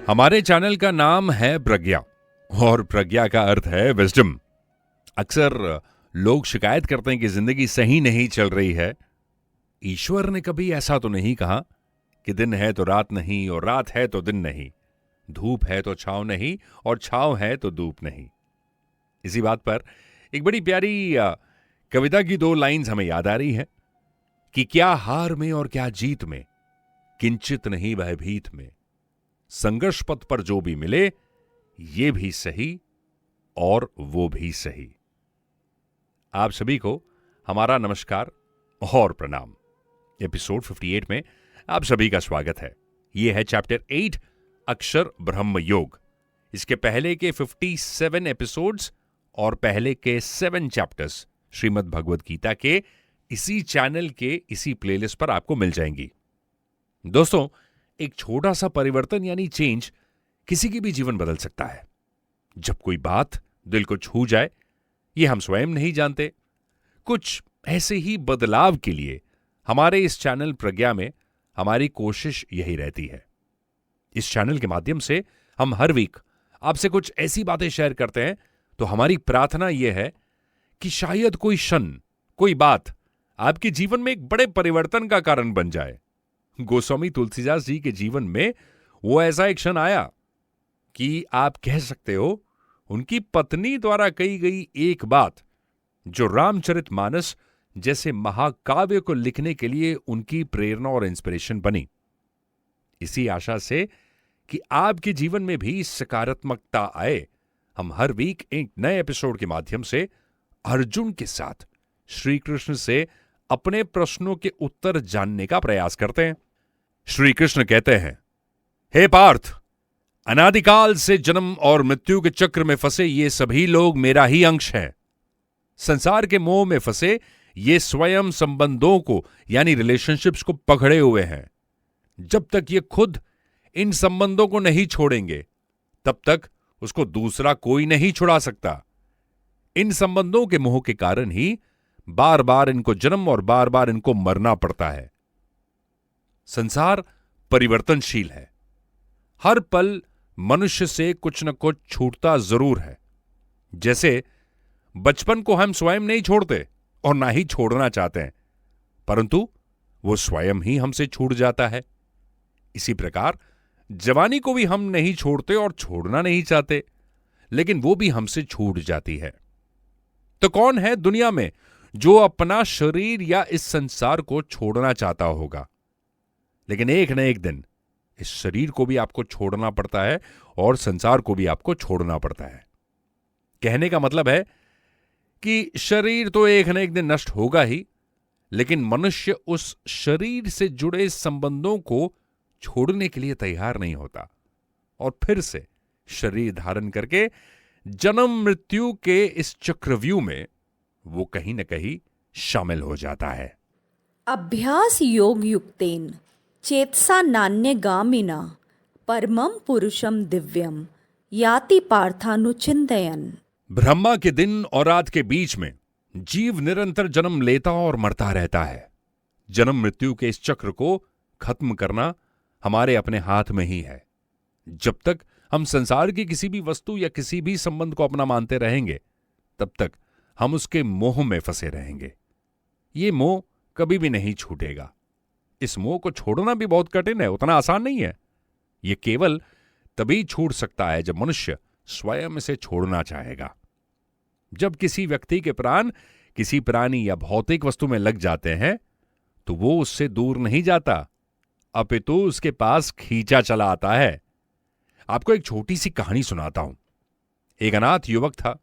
हमारे चैनल का नाम है प्रज्ञा और प्रज्ञा का अर्थ है विजडम। अक्सर लोग शिकायत करते हैं कि जिंदगी सही नहीं चल रही है। ईश्वर ने कभी ऐसा तो नहीं कहा कि दिन है तो रात नहीं और रात है तो दिन नहीं, धूप है तो छांव नहीं और छांव है तो धूप नहीं। इसी बात पर एक बड़ी प्यारी कविता की दो लाइंस हमें याद आ रही है कि क्या हार में और क्या जीत में, किंचित नहीं भयभीत में, संघर्ष पथ पर जो भी मिले ये भी सही और वो भी सही। आप सभी को हमारा नमस्कार और प्रणाम। एपिसोड 58 में आप सभी का स्वागत है। यह है चैप्टर 8 अक्षर ब्रह्म योग। इसके पहले के 57 एपिसोड्स और पहले के 7 चैप्टर्स श्रीमद् भगवद गीता के इसी चैनल के इसी प्लेलिस्ट पर आपको मिल जाएंगी। दोस्तों, एक छोटा सा परिवर्तन यानी चेंज किसी की भी जीवन बदल सकता है। जब कोई बात दिल को छू जाए, ये हम स्वयं नहीं जानते। कुछ ऐसे ही बदलाव के लिए हमारे इस चैनल प्रज्ञा में हमारी कोशिश यही रहती है। इस चैनल के माध्यम से हम हर वीक आपसे कुछ ऐसी बातें शेयर करते हैं, तो हमारी प्रार्थना यह है कि शायद कोई क्षण, कोई बात आपके जीवन में एक बड़े परिवर्तन का कारण बन जाए। गोस्वामी तुलसीदास जी के जीवन में वो ऐसा एक क्षण आया कि आप कह सकते हो उनकी पत्नी द्वारा कही गई एक बात जो रामचरितमानस जैसे महाकाव्य को लिखने के लिए उनकी प्रेरणा और इंस्पिरेशन बनी। इसी आशा से कि आपके जीवन में भी सकारात्मकता आए, हम हर वीक एक नए एपिसोड के माध्यम से अर्जुन के साथ श्री कृष्ण से अपने प्रश्नों के उत्तर जानने का प्रयास करते हैं। श्री कृष्ण कहते हैं, हे पार्थ, अनादिकाल से जन्म और मृत्यु के चक्र में फंसे ये सभी लोग मेरा ही अंश हैं। संसार के मोह में फंसे ये स्वयं संबंधों को यानी रिलेशनशिप्स को पकड़े हुए हैं। जब तक ये खुद इन संबंधों को नहीं छोड़ेंगे, तब तक उसको दूसरा कोई नहीं छुड़ा सकता। इन संबंधों के मोह के कारण ही बार बार इनको जन्म और बार बार इनको मरना पड़ता है। संसार परिवर्तनशील है। हर पल मनुष्य से कुछ न कुछ छूटता जरूर है। जैसे बचपन को हम स्वयं नहीं छोड़ते और ना ही छोड़ना चाहते हैं, परंतु वो स्वयं ही हमसे छूट जाता है। इसी प्रकार जवानी को भी हम नहीं छोड़ते और छोड़ना नहीं चाहते, लेकिन वो भी हमसे छूट जाती है। तो कौन है दुनिया में जो अपना शरीर या इस संसार को छोड़ना चाहता होगा? लेकिन एक न एक दिन इस शरीर को भी आपको छोड़ना पड़ता है और संसार को भी आपको छोड़ना पड़ता है। कहने का मतलब है कि शरीर तो एक न एक दिन नष्ट होगा ही, लेकिन मनुष्य उस शरीर से जुड़े संबंधों को छोड़ने के लिए तैयार नहीं होता और फिर से शरीर धारण करके जन्म मृत्यु के इस चक्रव्यूह में वो कहीं न कहीं शामिल हो जाता है। अभ्यास योग युक्तेन चेतसा नान्यगामिना परमं पुरुषम दिव्यम याति पार्थानुचिंतयन्। ब्रह्मा के दिन और रात के बीच में जीव निरंतर जन्म लेता और मरता रहता है। जन्म मृत्यु के इस चक्र को खत्म करना हमारे अपने हाथ में ही है। जब तक हम संसार की किसी भी वस्तु या किसी भी संबंध को अपना मानते रहेंगे, तब तक हम उसके मोह में फंसे रहेंगे। ये मोह कभी भी नहीं छूटेगा। इस मोह को छोड़ना भी बहुत कठिन है, उतना आसान नहीं है। ये केवल तभी छूट सकता है जब मनुष्य स्वयं इसे छोड़ना चाहेगा। जब किसी व्यक्ति के प्राण किसी प्राणी या भौतिक वस्तु में लग जाते हैं, तो वो उससे दूर नहीं जाता, अपितु उसके पास खींचा चला आता है। आपको एक छोटी सी कहानी सुनाता हूं। एक अनाथ युवक था,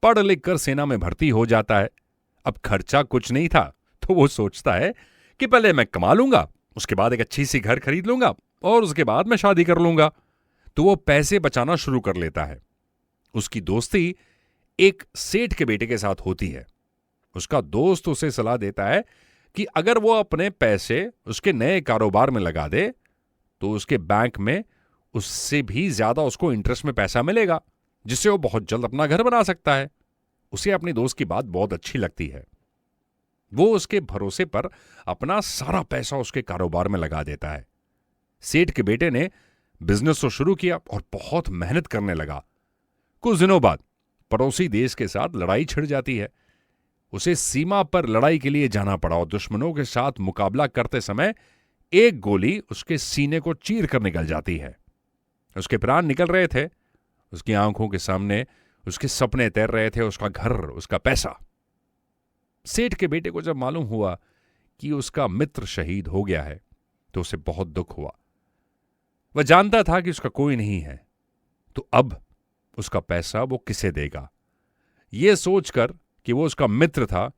पढ़ लिख कर सेना में भर्ती हो जाता है। अब खर्चा कुछ नहीं था, तो वो सोचता है कि पहले मैं कमा लूंगा, उसके बाद एक अच्छी सी घर खरीद लूंगा और उसके बाद मैं शादी कर लूंगा। तो वो पैसे बचाना शुरू कर लेता है। उसकी दोस्ती एक सेठ के बेटे के साथ होती है। उसका दोस्त उसे सलाह देता है कि अगर वो अपने पैसे उसके नए कारोबार में लगा दे, तो उसके बैंक में उससे भी ज्यादा उसको इंटरेस्ट में पैसा मिलेगा, जिससे वो बहुत जल्द अपना घर बना सकता है। उसे अपने दोस्त की बात बहुत अच्छी लगती है। वो उसके भरोसे पर अपना सारा पैसा उसके कारोबार में लगा देता है। सेठ के बेटे ने बिजनेस तो शुरू किया और बहुत मेहनत करने लगा। कुछ दिनों बाद पड़ोसी देश के साथ लड़ाई छिड़ जाती है। उसे सीमा पर लड़ाई के लिए जाना पड़ा और दुश्मनों के साथ मुकाबला करते समय एक गोली उसके सीने को चीर कर निकल जाती है। उसके प्राण निकल रहे थे। उसकी आंखों के सामने उसके सपने तैर रहे थे, उसका घर, उसका पैसा। सेठ के बेटे को जब मालूम हुआ कि उसका मित्र शहीद हो गया है तो उसे बहुत दुख हुआ। वह जानता था कि उसका कोई नहीं है, तो अब उसका पैसा वो किसे देगा। यह सोचकर कि वो उसका मित्र था,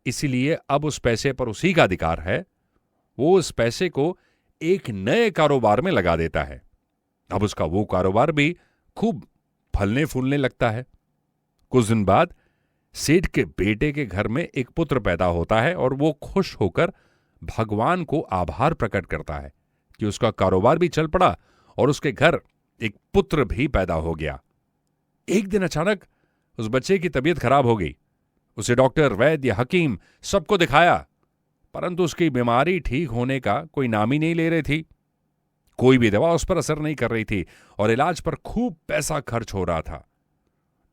इसीलिए अब उस पैसे पर उसी का अधिकार है, वो उस पैसे को एक नए कारोबार में लगा देता है। अब उसका वो कारोबार भी खूब फलने फूलने लगता है। कुछ दिन बाद सेठ के बेटे के घर में एक पुत्र पैदा होता है और वो खुश होकर भगवान को आभार प्रकट करता है कि उसका कारोबार भी चल पड़ा और उसके घर एक पुत्र भी पैदा हो गया। एक दिन अचानक उस बच्चे की तबीयत खराब हो गई। उसे डॉक्टर, वैद्य, हकीम सबको दिखाया, परंतु उसकी बीमारी ठीक होने का कोई नाम ही नहीं ले रही थी। कोई भी दवा उस पर असर नहीं कर रही थी और इलाज पर खूब पैसा खर्च हो रहा था।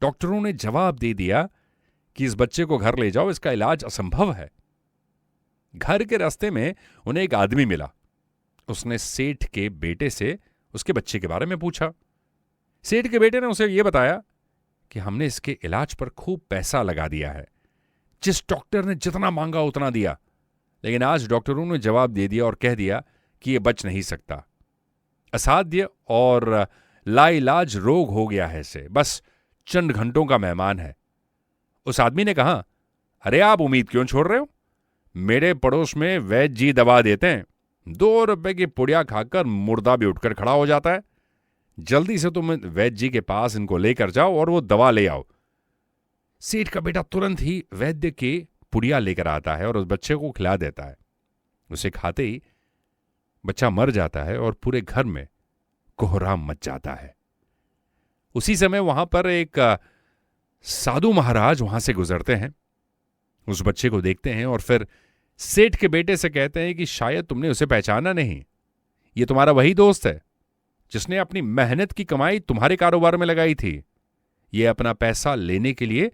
डॉक्टरों ने जवाब दे दिया कि इस बच्चे को घर ले जाओ, इसका इलाज असंभव है। घर के रास्ते में उन्हें एक आदमी मिला। उसने सेठ के बेटे से उसके बच्चे के बारे में पूछा। सेठ के बेटे ने उसे यह बताया कि हमने इसके इलाज पर खूब पैसा लगा दिया है, जिस डॉक्टर ने जितना मांगा उतना दिया, लेकिन आज डॉक्टरों ने जवाब दे दिया और कह दिया कि यह बच नहीं सकता। असाध्य और लाइलाज रोग हो गया है इसे, बस चंद घंटों का मेहमान है। उस आदमी ने कहा, अरे आप उम्मीद क्यों छोड़ रहे हो? मेरे पड़ोस में वैद्य जी दवा देते हैं, 2 रुपए की पुड़िया खाकर मुर्दा भी उठकर खड़ा हो जाता है। जल्दी से तुम वैद्य जी के पास इनको लेकर जाओ और वो दवा ले आओ। सेठ का बेटा तुरंत ही वैद्य के पुड़िया लेकर आता है और उस बच्चे को खिला देता है। उसे खाते ही बच्चा मर जाता है और पूरे घर में कोहराम मच जाता है। उसी समय वहां पर एक साधु महाराज वहां से गुजरते हैं, उस बच्चे को देखते हैं और फिर सेठ के बेटे से कहते हैं कि शायद तुमने उसे पहचाना नहीं, ये तुम्हारा वही दोस्त है जिसने अपनी मेहनत की कमाई तुम्हारे कारोबार में लगाई थी। ये अपना पैसा लेने के लिए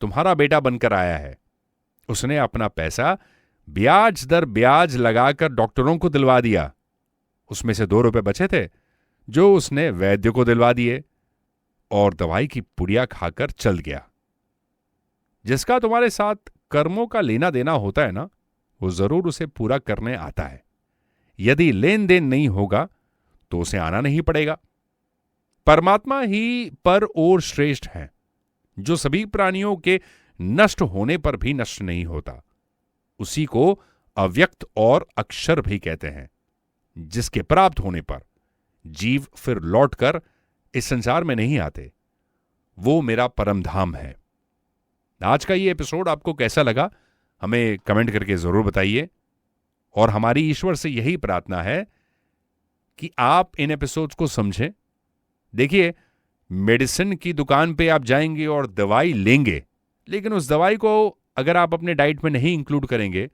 तुम्हारा बेटा बनकर आया है। उसने अपना पैसा ब्याज दर ब्याज लगाकर डॉक्टरों को दिलवा दिया। उसमें से 2 रुपए बचे थे जो उसने वैद्य को दिलवा दिए और दवाई की पुड़िया खाकर चल गया। जिसका तुम्हारे साथ कर्मों का लेना देना होता है ना, वो जरूर उसे पूरा करने आता है। यदि लेन देन नहीं होगा तो उसे आना नहीं पड़ेगा। परमात्मा ही पर और श्रेष्ठ है, जो सभी प्राणियों के नष्ट होने पर भी नष्ट नहीं होता। उसी को अव्यक्त और अक्षर भी कहते हैं, जिसके प्राप्त होने पर जीव फिर लौटकर इस संसार में नहीं आते। वो मेरा परम धाम है। आज का ये एपिसोड आपको कैसा लगा हमें कमेंट करके जरूर बताइए, और हमारी ईश्वर से यही प्रार्थना है कि आप इन एपिसोड्स को समझें। देखिए, मेडिसिन की दुकान पे आप जाएंगे और दवाई लेंगे, लेकिन उस दवाई को अगर आप अपने डाइट में नहीं इंक्लूड करेंगे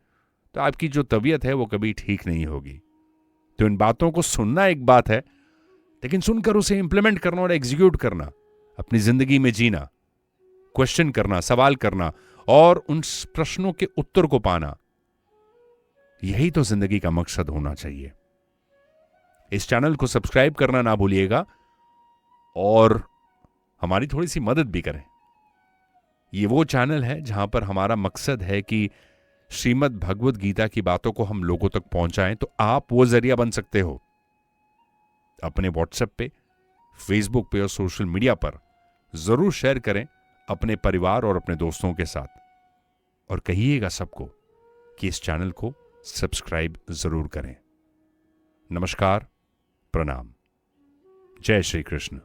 तो आपकी जो तबीयत है वो कभी ठीक नहीं होगी। तो इन बातों को सुनना एक बात है, लेकिन सुनकर उसे इंप्लीमेंट करना और एग्जीक्यूट करना, अपनी जिंदगी में जीना, क्वेश्चन करना, सवाल करना और उन प्रश्नों के उत्तर को पाना, यही तो जिंदगी का मकसद होना चाहिए। इस चैनल को सब्सक्राइब करना ना भूलिएगा और हमारी थोड़ी सी मदद भी करें। ये वो चैनल है जहां पर हमारा मकसद है कि श्रीमद् भगवद गीता की बातों को हम लोगों तक पहुंचाएं, तो आप वो जरिया बन सकते हो। अपने व्हाट्सएप पे, फेसबुक पे और सोशल मीडिया पर जरूर शेयर करें अपने परिवार और अपने दोस्तों के साथ, और कहिएगा सबको कि इस चैनल को सब्सक्राइब जरूर करें। नमस्कार, प्रणाम, जय श्री कृष्ण।